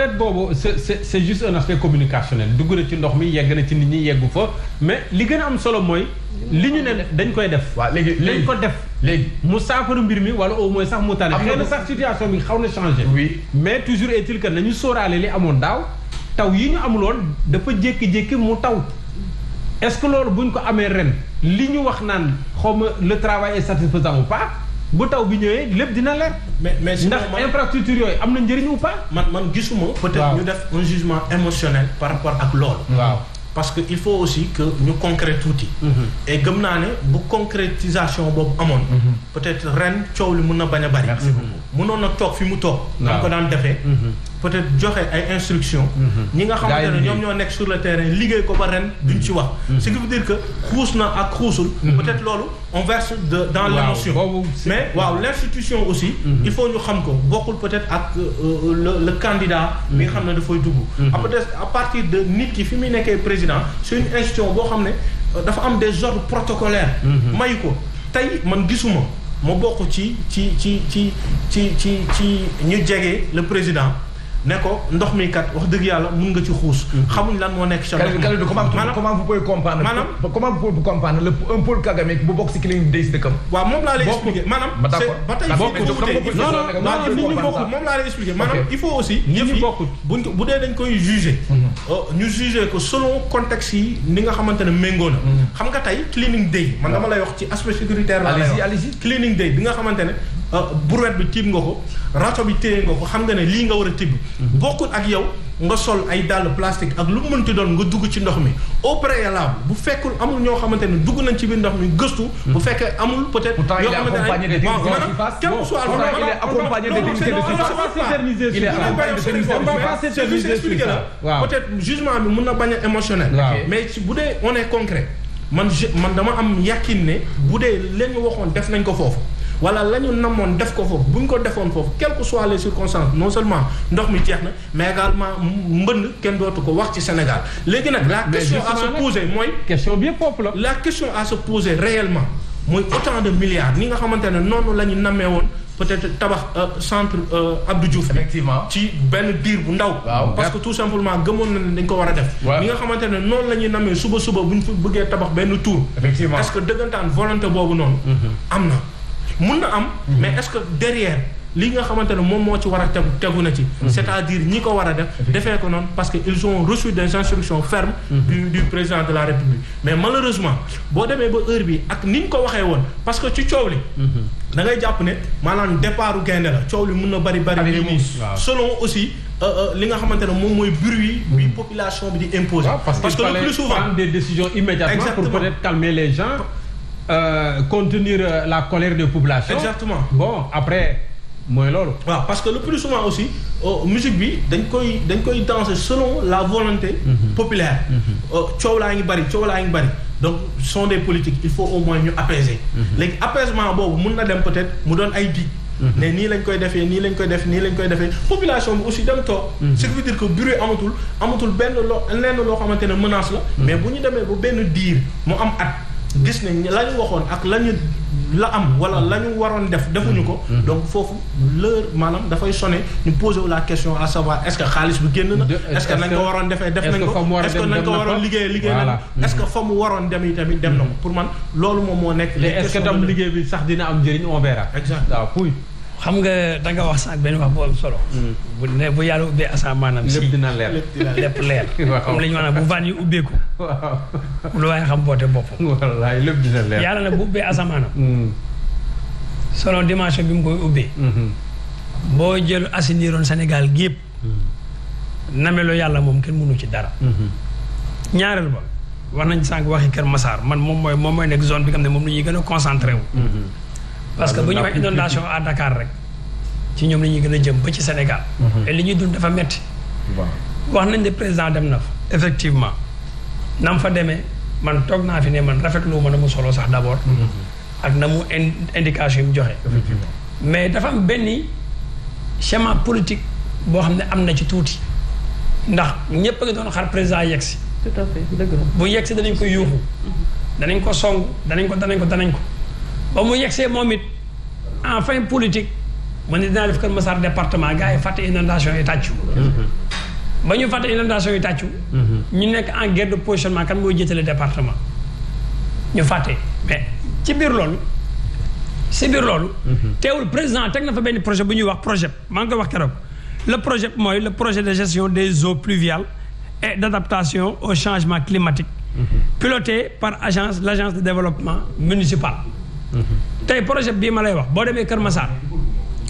peut-être boobu c'est juste un aspect communicationnel dugg na ci ndox mi yegg na ci nit ñi yeggu fa mais li gën a am solo mooy li ñu ne dañ koy def. waaw léegi lañ ko def. léegi mu saafara mbir mi wala au moins sax mu tane. xëy na sax situation bi xaw na changé. oui mais toujours est-il que nañu sóoraale li amoon daaw taw yi ñu amuloon dafa jékki-jékki mu taw. est-ce que loolu bu ñu ko amee ren li ñu wax naan xaw ma le travail est satisfaisant ou pas bu taw bi ñëwee lépp dina leer. mais ndax infrastructure yooyu am na njëriñ ou pas. man gisuma. peut-être ñu def un jugement émotionnel par rapport ak loolu. waaw parce que il faut aussi que ñu concret tuuti. et gëm naa ne bu concrétisation boobu amoon. peut-être ren coow li mën na bañ a bari. merci beaucoup mënoon na toog fi mu toog. waaw ko daan defee. peut-être joxe ay instructions. ñi nga xamante ne ñoom ñoo nekk sur le terrain liggéey ko ba ren duñ ci wax. ce qui veut dire que xuus na ak xuusul. peut-être loolu on verse dans l'émotion. mais waaw l'institution aussi. il faut ñu xam ko bokkul peut-être ak le candidat. bi nga xam ne dafay dugg. peut-être à partir de nit ki fi muy nekkee président c'est une institution boo xam ne dafa am des ordres protocolaires. mayu ko tey man gisuma ma bokk ci ñu jege le président. ne ko ndox mi kat wax dëgg yàlla mun nga ci xuus. xamuñ lan moo nekk ca ndox mi. comment vous pouvez comprendre. maanaam comment vous pouvez comprendre un Paul Kagame bu bokk si Killing Day si dëkkam. waaw moom laa lay expliquer maanaam. ba tey fii ko wutee non nit ñi bokkul moom laa lay expliquer maanaam il faut aussi. nit ñi bokkul buñ ko bu dee dañ koy juger. ñu juger ko selon contexte yi ni nga xamante ne méngoo na. xam nga tey Cleaning Day man dama lay wax ci aspect sécuritaire la lay wax. Cleaning Day bi nga xamante ne brouette bi tibb nga ko rato bi téye nga ko xam nga ne lii nga war a tibb. bokkul ak yow nga sol ay dàll plastique ak lu mu mënti doon nga dugg ci ndox mi au préalable bu fekkul amul ñoo xamante ne dugg nañ ci biir ndox mi gëstu. bu fekkee amul peut-être. yoo xamante ne waaw maanaam quel que soit il est accompagné des unités de expliquer la peut-être jugement bi mën na bañ a émotionnel. mais bu dee on est concret man dama am yàqin ne bu dee leen ñu waxoon def nañ ko foofu. wala la ñu namoon def ko foofu bu ñu ko defoon foofu quelles que soient les circonstances non seulement ndox mi jeex na mais également mbënd kenn dootu ko wax ci Sénégal léegi nag la question à se poser mooy question bi foofu la question à se poser réellement mooy autant de milliards ni nga xamante ne noonu la ñu namee woon peut-être tabax centre Abdou Diouf effectivement ci benn diir bu ndaw parce que tout simplement gëmoon na ne dañ ko war a def ni nga xamante ne noonu la ñuy namee suba bu ñu fa bëggee tabax benn tour effectivement est-ce que dëggantaan volonté boobu noonu am na mun na am mais est-ce que derrière li nga xamante ne moom moo ci war a tegu na ci c'est-à-dire ñi ko war a def defee ko noonu parce que ils ont reçu des instructions fermes du président de la République mais malheureusement boo demee ba heure bi ak ni ñu ko waxee woon parce que ci coow li da ngay jàpp ne maanaam départu gaynde la coow li mun na bari nii selon aussi li nga xamante ne moom mooy bruit bi population bi di imposer parce que le plus souvent prendre des décisions immédiatement pour peut-être calmer les gens contenir la colère des populations. Exactement. Bon après mooy loolu. waaw parce que le plus souvent aussi musique bi dañ koy danser selon la volonté populaire. coow laa ngi bari donc sont des politiques il faut au moins ñu apaiser. léegi apaisement boobu mun na dem peut-être mu doon ay dig. ne nii lañ koy defee nii lañ koy defee population bi aussi dem toog. ce qui veut dire que bruit amatul benn loo xamante ne menace la. mais bu ñu demee ba benn diir mu am at. gis nañ la ñu waxoon ak la am wala la ñu waroon defuñu ko. donc foofu l'heure maanaam dafay sonné ñu poser la question à savoir est-ce que xaalis bi génn na. est-ce que nañ ko waroon defee def nañ ko est-ce que nañ ko waroon liggéey nañ est-ce que fa mu waroon dem tamit dem na ko pour man loolu moom moo nekk. est-ce que tam liggéey bi sax dina am njëriñ on verra. exact waaw puy. xam nga da nga wax sax benn wax bu am solo. bu yàlla ubbee asamaan maanaam si lépp dina leer lépp leer. comme li ñu wax bu van yi ubbeeku. waaw lu waaye xam boote bopp. wallaay lépp dina leer. yàlla nag bu ubbee asamaanam. selon dimension bi mu koy ubbee. boo jël assiniroon Sénégal gi yëpp. nameloo yàlla moom kenn mënu ci dara. ñaareel ba wax nañ sànq waxi Kër Massar man moom mooy nekk zone bi nga xam ne moom la ñuy gën a concentré wu. parce que bu ñu wax inondation à Dakar rek ci ñoom la ñuy gën a jëm ba ci Sénégal. et li ñuy dund dafa metti wax nañ ne président dem na fa effectivement nam fa demee man toog naa fi ne man rafetlu ma na mu solo sax d'abord. ak na mu indication yi mu joxe. mais dafa am benn schéma politique boo xam ne am na ci tuuti ndax ñëpp a ngi doon xaar président yegsi. tout à fait dëgg la. bu yegsi danañ ko yuuxu. danañ ko song danañ ko. ba mu yegsee moom it en fin politique man dinaa def Kër Massar département gars yi fàtte inondation yi tàccu ba ñu fàtte inondation yi tàccu. ñu nekk en guerre de positionnement kan mooy jiite le département. ñu fàtte mais ci biir loolu. teewul président teg na fa benn projet bu ñuy wax projet maa ngi koy wax keroog. le projet mooy le projet de gestion des eaux pluviales et d'adaptation au changement climatique. piloté par l'agence de développement municipal. tey projet bii ma lay wax boo demee Kër Massar.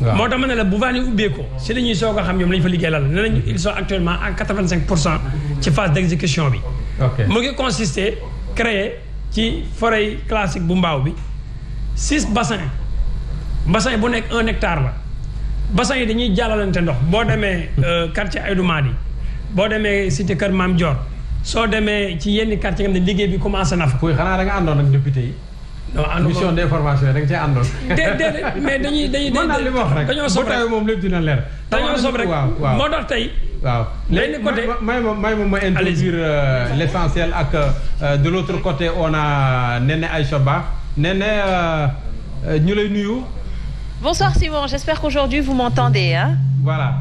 moo tax ma ne la bu vannes yi ubbeekoo si la ñuy soog a xam ñoom la ñu fa liggéey lan la nee nañu ils sont actuellement à 85% ci phase d'exécution bi. mu ngi consister créer ci forêt classique bu mbaaw bi 6 bassins bassin bu nekk 1 hectare la bassin yi dañuy jàllalante ndox boo demee quartier Aïdou Madi boo demee cité Kër Maam Dior soo demee ci yenn quartier nga xam ne liggéey bi commencé na fa. kuy xanaa da nga àndoon ak député yi. non àndoon mission d'information yi da nga cee àndoon. déedéet mais dañuy mën naa li ma wax rek dañoo sob rek moom lépp dina leer. dañoo sob rek waaw moo tax tey. waaw léegi côté may ma introduire l'essentiel ak de l'autre côté on a Néné Aïcha Ba Néné ñu lay nuyu. Bonsoir Simon, j'espère qu'aujourd'hui vous m'entendez, hein? Voilà,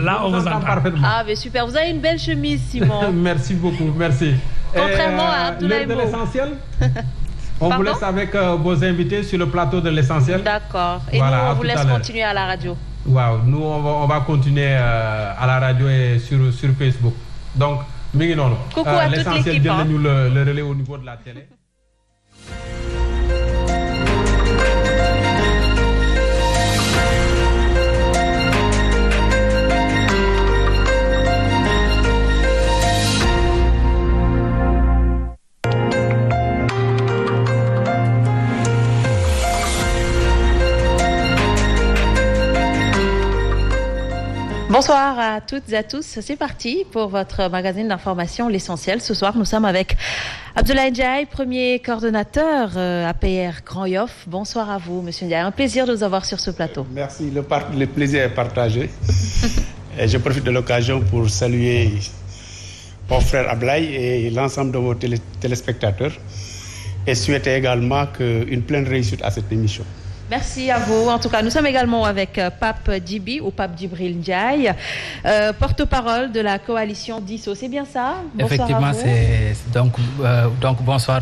là on vous entend parfaitement. Ah mais super, vous avez une belle chemise Simon. Merci beaucoup, merci. Contrairement à Abdoulaye l'heure de l'essentiel. On Pardon? vous laisse avec vos invités sur le plateau de l'essentiel. D'accord. Et voilà, nous on vous laisse continuer à la radio. Waaw, nous on va continuer à la radio et sur Facebook. Donc, mi ngi noonu. Coucou à toute l'équipe. L'essentiel jël nañu le relais au niveau de la télé. Bonsoir à toutes et à tous, c'est parti pour votre magazine d'information L'Essentiel. Ce soir, nous sommes avec Abdoulaye Ndiaye, premier coordonnateur APR Grand Yoff. Bonsoir à vous, Monsieur Ndiaye. Un plaisir de vous avoir sur ce plateau. Merci, le plaisir est partagé. Et je profite de l'occasion pour saluer mon frère Abdoulaye et l'ensemble de vos téléspectateurs et souhaiter également une pleine réussite à cette émission. Merci à vous. En tout cas, nous sommes également avec Pape Djibi ou Pape Djibril Ndiaye, porte-parole de la coalition Disso. C'est bien ça? Bonsoir. Effectivement, c'est donc bonsoir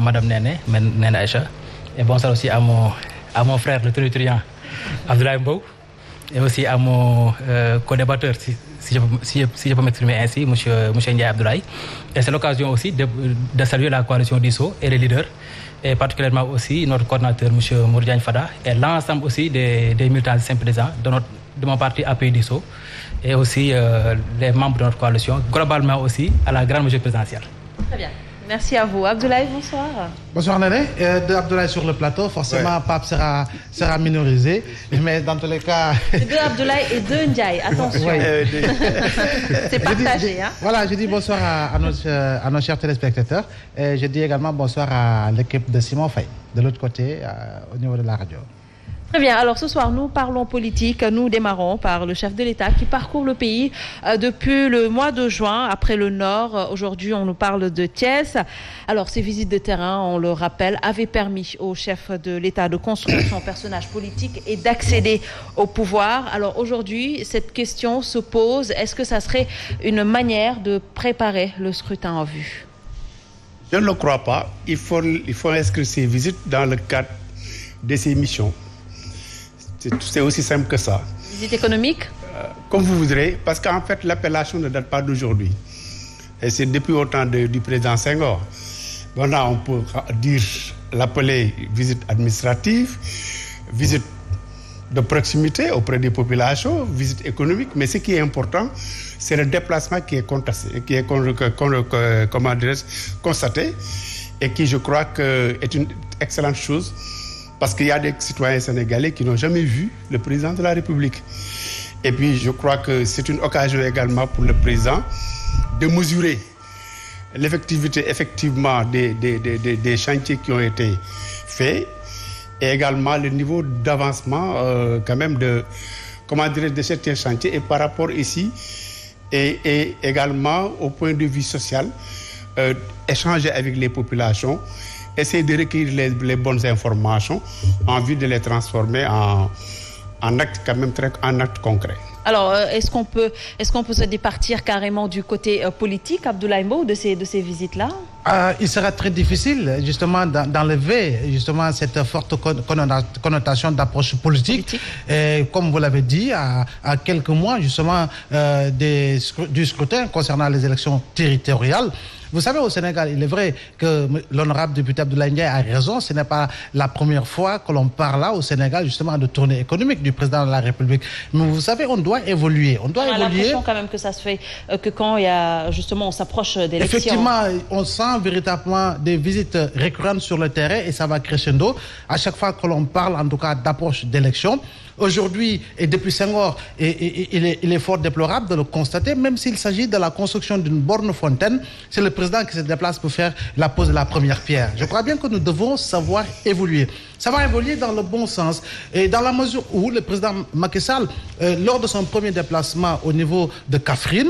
Madame Néné Aïcha, et bonsoir aussi à mon frère le territorial Abdoulaye Mbow, et aussi à mon co-débatteur si je peux m'exprimer ainsi, monsieur Ndiaye Abdoulaye. Et c'est l'occasion aussi de saluer la coalition Disso et les leaders, et particulièrement aussi notre coordinateur, M. Mourdiagne Fada, et l'ensemble aussi des militants et sympathisants de mon parti API Disso, et aussi les membres de notre coalition, globalement aussi à la grande majorité présidentielle. Très bien. Merci à vous. Abdoulaye, bonsoir. Bonsoir Néné. De Abdoulaye sur le plateau, forcément ouais. Pape sera minorisé, mais dans tous les cas... Deux Abdoulaye et deux Ndiaye, attention. Ouais. C'est partagé. Hein? Voilà, je dis bonsoir à nos chers téléspectateurs, et je dis également bonsoir à l'équipe de Simon Faye, de l'autre côté, au niveau de la radio. Très bien. Alors ce soir, nous parlons politique. Nous démarrons par le chef de l'État qui parcourt le pays depuis le mois de juin, après le Nord. Aujourd'hui, on nous parle de Thiès. Alors ces visites de terrain, on le rappelle, avaient permis au chef de l'État de construire son personnage politique et d'accéder au pouvoir. Alors aujourd'hui, cette question se pose. Est-ce que ça serait une manière de préparer le scrutin en vue? Je ne le crois pas. Il faut inscrire ces visites dans le cadre de ces missions. C'est aussi simple que ça. Visite économique? Comme vous voudrez, parce qu'en fait, l'appellation ne date pas d'aujourd'hui. Et c'est depuis au temps du président Senghor. Maintenant, on peut l'appeler visite administrative, visite de proximité auprès des populations, visite économique. Mais ce qui est important, c'est le déplacement qui est constaté et qui, je crois, est une excellente chose. Parce qu'il y a des citoyens sénégalais qui n'ont jamais vu le président de la République. Et puis, je crois que c'est une occasion également pour le président de mesurer l'effectivité, effectivement, des chantiers qui ont été faits et également le niveau d'avancement, quand même, de certains chantiers. Et par rapport ici, et également au point de vue social, échanger avec les populations, essayer de recueillir les bonnes informations en vue de les transformer en actes quand même en actes concrets. Alors, est-ce qu'on peut se départir carrément du côté politique, Abdoulaye Mbow, de ces visites-là? Il sera très difficile, justement, d'enlever justement cette forte connotation d'approche politique. Et, comme vous l'avez dit, à quelques mois, justement, du scrutin concernant les élections territoriales. Vous savez, au Sénégal, il est vrai que l'honorable député Abdoulaye Ndiaye a raison. Ce n'est pas la première fois que l'on parle là au Sénégal, justement, de tournée économique du président de la République. Mais vous savez, on doit évoluer. On a l'impression quand même que ça se fait, que quand il y a, justement, on s'approche d'élections. Effectivement, on sent véritablement des visites récurrentes sur le terrain et ça va crescendo. À chaque fois que l'on parle, en tout cas, d'approche d'élections. Aujourd'hui, et depuis Senghor, il est fort déplorable de le constater, même s'il s'agit de la construction d'une borne fontaine, c'est le président qui se déplace pour faire la pose de la première pierre. Je crois bien que nous devons savoir évoluer. Ça va évoluer dans le bon sens. Et dans la mesure où le président Macky Sall, lors de son premier déplacement au niveau de Kaffrine,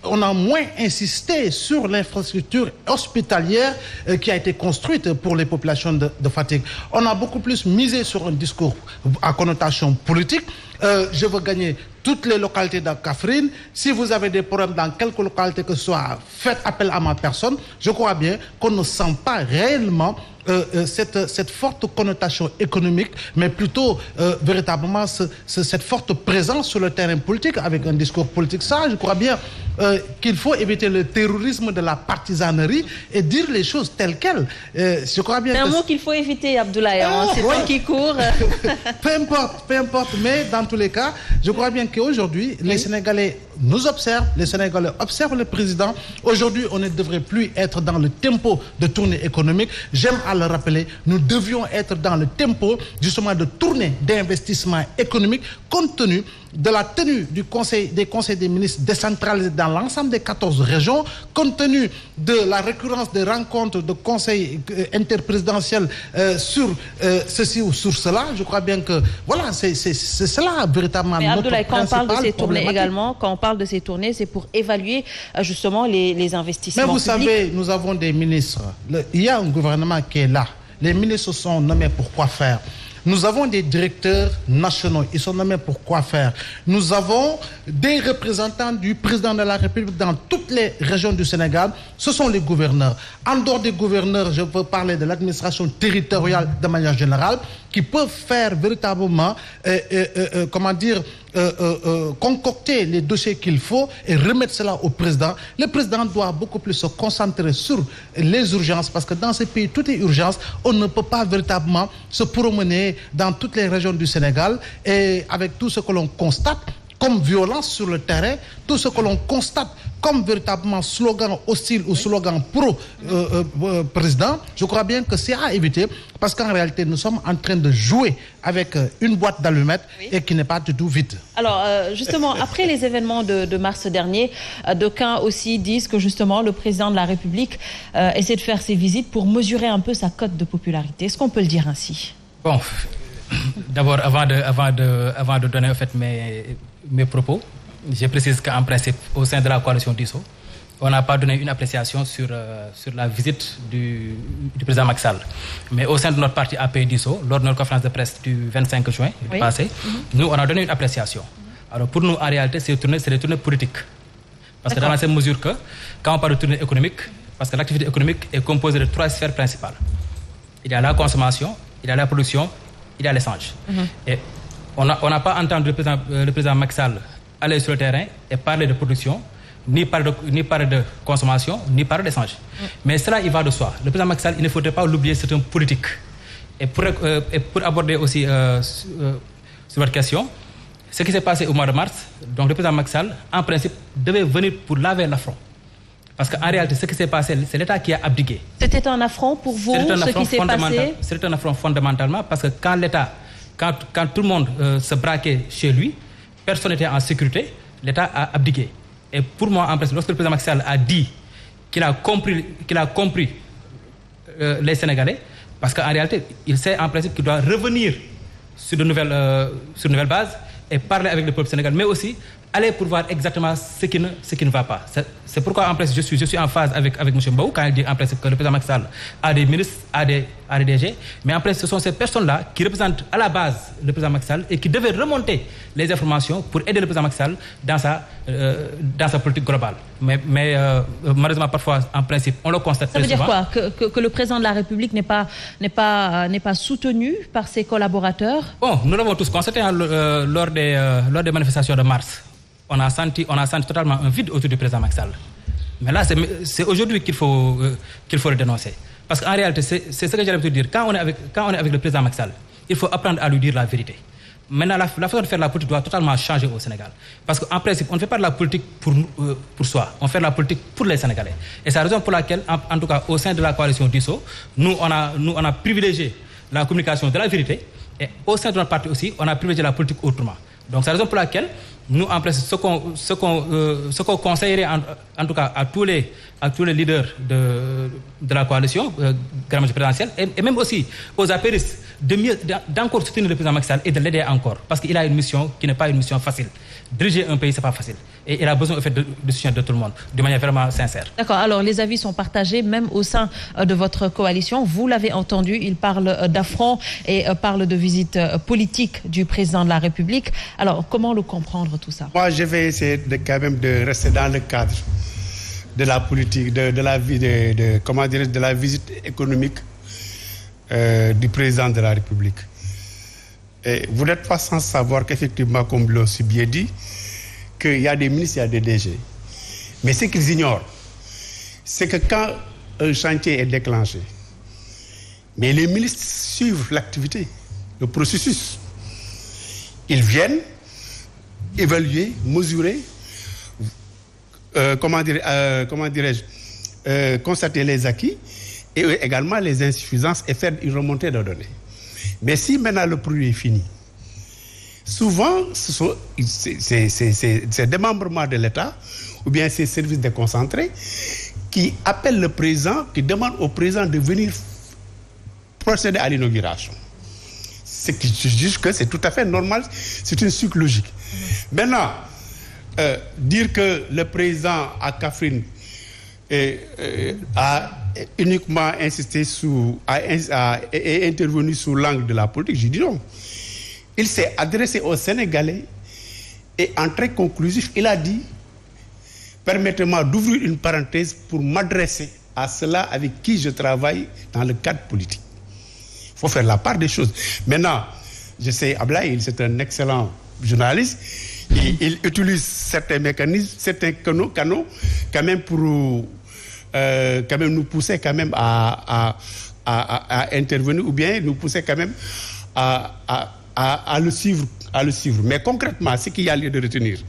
on a moins insisté sur l'infrastructure hospitalière qui a été construite pour les populations de Fatick. On a beaucoup plus misé sur un discours à connotation politique. Je veux gagner toutes les localités de Kaffrine. Si vous avez des problèmes dans quelques localités que ce soit, faites appel à ma personne. Je crois bien qu'on ne sent pas réellement cette forte connotation économique, mais plutôt véritablement cette forte présence sur le terrain politique avec un discours politique. Ça, je crois bien qu'il faut éviter le terrorisme de la partisanerie et dire les choses telles quelles. Je crois bien. C'est un mot qu'il faut éviter, Abdoulaye. C'est toi qui court. Peu importe. Mais dans tous les cas, je crois bien qu'aujourd'hui, les Sénégalais nous observent, les Sénégalais observent le président. Aujourd'hui, on ne devrait plus être dans le tempo de tournée économique. J'aime à le rappeler, nous devions être dans le tempo justement de tournée d'investissement économique compte tenu de la tenue des conseils des ministres décentralisés dans l'ensemble des 14 régions, compte tenu de la récurrence des rencontres de conseils interprésidentiels sur ceci ou sur cela. Je crois bien que voilà, c'est cela véritablement. Mais Abdoulaye, quand on parle de ces tournées également, quand on parle de ces tournées, c'est pour évaluer justement les investissements. Mais vous publics. savez, nous avons des ministres. Il y a un gouvernement qui est là. Les ministres sont nommés pour quoi faire? Nous avons des directeurs nationaux, ils sont nommés pour quoi faire? Nous avons des représentants du président de la République dans toutes les régions du Sénégal, ce sont les gouverneurs. En dehors des gouverneurs, je veux parler de l'administration territoriale de manière générale, qui peuvent faire véritablement, concocter les dossiers qu'il faut et remettre cela au président. Le président doit beaucoup plus se concentrer sur les urgences, parce que dans ce pays, tout est urgence. On ne peut pas véritablement se promener dans toutes les régions du Sénégal et avec tout ce que l'on constate comme violence sur le terrain, tout ce que l'on constate comme véritablement slogan hostile ou slogan pro-président, je crois bien que c'est à éviter, parce qu'en réalité, nous sommes en train de jouer avec une boîte d'allumettes et qui n'est pas du tout vide. Alors, justement, après les événements de mars dernier, d'aucuns aussi disent que justement, le président de la République essaie de faire ses visites pour mesurer un peu sa cote de popularité. Est-ce qu'on peut le dire ainsi? Bon, d'abord, avant de donner en fait mes propos, je précise qu'en principe, au sein de la coalition DISO, on n'a pas donné une appréciation sur la visite du président Macky Sall. Mais au sein de notre parti AP DISO, lors de notre conférence de presse du 25 juin passé, nous, on a donné une appréciation. Alors pour nous, en réalité, c'est des tournées politiques. Parce que dans la même mesure que, quand on parle de tournée économique, parce que l'activité économique est composée de 3 sphères principales. Il y a la consommation, il y a la production, il y a l'échange. Et on n'a pas entendu le président Macky Sall aller sur le terrain et parler de production, ni parler de consommation, ni parler d'échange. Mais cela, il va de soi. Le président Macky Sall, il ne faudrait pas l'oublier, c'est un politique. Et pour aborder aussi sur votre question, ce qui s'est passé au mois de mars, donc le président Macky Sall, en principe, devait venir pour laver l'affront. Parce qu'en réalité, ce qui s'est passé, c'est l'État qui a abdiqué. C'était un affront pour vous, ce qui s'est passé? C'est un affront fondamentalement parce que quand l'État, quand tout le monde se braquait chez lui, personne n'était en sécurité, l'État a abdiqué. Et pour moi, en principe, lorsque le président Macky Sall a dit qu'il a compris les Sénégalais, parce qu'en réalité, il sait en principe qu'il doit revenir sur de nouvelles bases et parler avec le peuple sénégalais, mais aussi aller pour voir exactement ce qui ne va pas. C'est pourquoi en principe je suis en phase avec M. Mbow quand il dit en principe que le président Macky Sall a des ministres, a des DG, mais en principe ce sont ces personnes-là qui représentent à la base le président Macky Sall et qui devaient remonter les informations pour aider le président Macky Sall dans sa politique globale. Mais malheureusement parfois en principe on le constate très souvent. Ça veut dire quoi? Que le président de la République n'est pas soutenu par ses collaborateurs? Bon, nous l'avons tous constaté lors des manifestations de mars. On a senti totalement un vide autour du président Macky Sall. Mais là, c'est aujourd'hui qu'il faut le dénoncer. Parce qu'en réalité, c'est ce que j'allais te dire. Quand on est avec le président Macky Sall, il faut apprendre à lui dire la vérité. Maintenant, la façon de faire la politique doit totalement changer au Sénégal. Parce qu'en principe, on ne fait pas de la politique pour soi. On fait de la politique pour les Sénégalais. Et c'est la raison pour laquelle, en tout cas, au sein de la coalition Disso, nous, on a privilégié la communication de la vérité. Et au sein de notre parti aussi, on a privilégié la politique autrement. Donc, c'est la raison pour laquelle nous, en principe, ce qu'on conseillerait, en tout cas, à tous les leaders de la coalition, grand majorité présidentielle, et même aussi aux apéristes, d'encore soutenir le président Macky Sall et de l'aider encore. Parce qu'il a une mission qui n'est pas une mission facile. Diriger un pays, c'est pas facile. Et il a besoin de soutien de tout le monde, de manière vraiment sincère. D'accord. Alors, les avis sont partagés, même au sein de votre coalition. Vous l'avez entendu, il parle d'affront et parle de visite politique du président de la République. Alors, comment le comprendre tout ça? Moi, je vais essayer quand même de rester dans le cadre de la politique, de la visite économique du président de la République. Et vous n'êtes pas sans savoir qu'effectivement, comme l'ont si bien dit, qu'il y a des ministres, il y a des DG. Mais ce qu'ils ignorent, c'est que quand un chantier est déclenché, mais les ministres suivent l'activité, le processus. Ils viennent évaluer, mesurer, constater les acquis et également les insuffisances et faire une remontée de données. Mais si maintenant le produit est fini, souvent c'est démembrement de l'État ou bien ces services déconcentrés qui appellent le président, qui demandent au président de venir procéder à l'inauguration. C'est que je juge que c'est tout à fait normal, c'est une suite logique. Maintenant, dire que le président à Kaffrine a uniquement insisté est intervenu sous l'angle de la politique, je dis non. Il s'est adressé aux Sénégalais et en très conclusif, il a dit « Permettez-moi d'ouvrir une parenthèse pour m'adresser à ceux-là avec qui je travaille dans le cadre politique. » Il faut faire la part des choses. Maintenant, je sais, Ablaye, c'est un excellent journaliste. Il utilise certains mécanismes, certains canaux quand même pour quand même nous pousser quand même à intervenir ou bien nous pousser quand même à le suivre. Mais concrètement, ce qu'il y a lieu de retenir,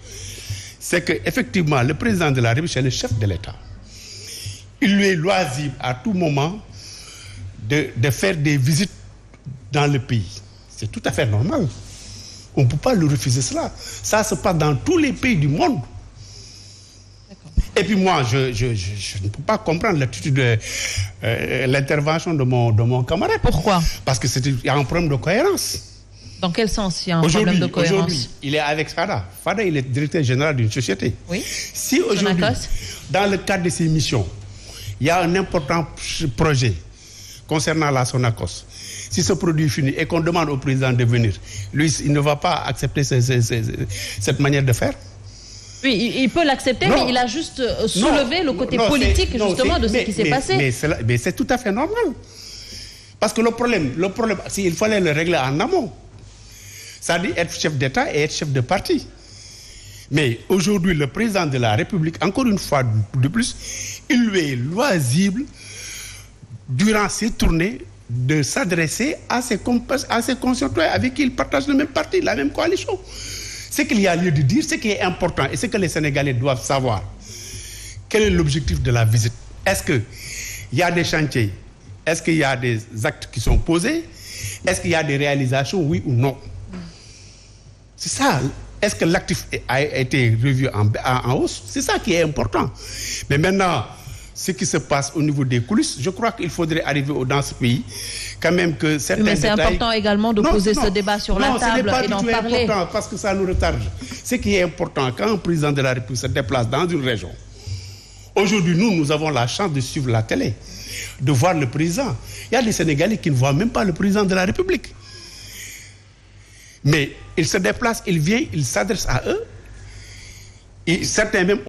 c'est qu'effectivement, le président de la République est le chef de l'État. Il lui est loisible à tout moment de faire des visites dans le pays. C'est tout à fait normal. On ne peut pas lui refuser cela. Ça se passe dans tous les pays du monde. Et puis moi, je ne peux pas comprendre l'attitude de l'intervention de mon camarade. Pourquoi? Parce qu'il y a un problème de cohérence. Dans quel sens il y a un problème de cohérence? Aujourd'hui, il est avec Fada. Fada, il est directeur général d'une société. Oui. Si aujourd'hui, dans le cadre de ses missions, il y a un important projet concernant la Sonacos, si ce produit est fini et qu'on demande au président de venir, lui, il ne va pas accepter cette manière de faire. Oui, il peut l'accepter, mais il a juste soulevé le côté politique justement de ce qui s'est passé. Mais c'est tout à fait normal. Parce que le problème, il fallait le régler en amont. C'est-à-dire être chef d'État et être chef de parti. Mais aujourd'hui, le président de la République, encore une fois de plus, il lui est loisible, durant ses tournées, de s'adresser à ses concitoyens avec qui il partage le même parti, la même coalition. Ce qu'il y a lieu de dire, ce qui est important et ce que les Sénégalais doivent savoir, quel est l'objectif de la visite? Est-ce qu'il y a des chantiers? Est-ce qu'il y a des actes qui sont posés? Est-ce qu'il y a des réalisations, oui ou non? C'est ça. Est-ce que l'actif a été revu en hausse? C'est ça qui est important. Mais maintenant, ce qui se passe au niveau des coulisses. Je crois qu'il faudrait arriver dans ce pays quand même que certains mais c'est détails... important également de poser ce débat sur la table et d'en parler. Non, ce n'est pas du tout important parce que ça nous retarde. Ce qui est important, quand un président de la République se déplace dans une région, aujourd'hui, nous avons la chance de suivre la télé, de voir le président. Il y a des Sénégalais qui ne voient même pas le président de la République. Mais il se déplace, il vient, il s'adresse à eux. Et certains même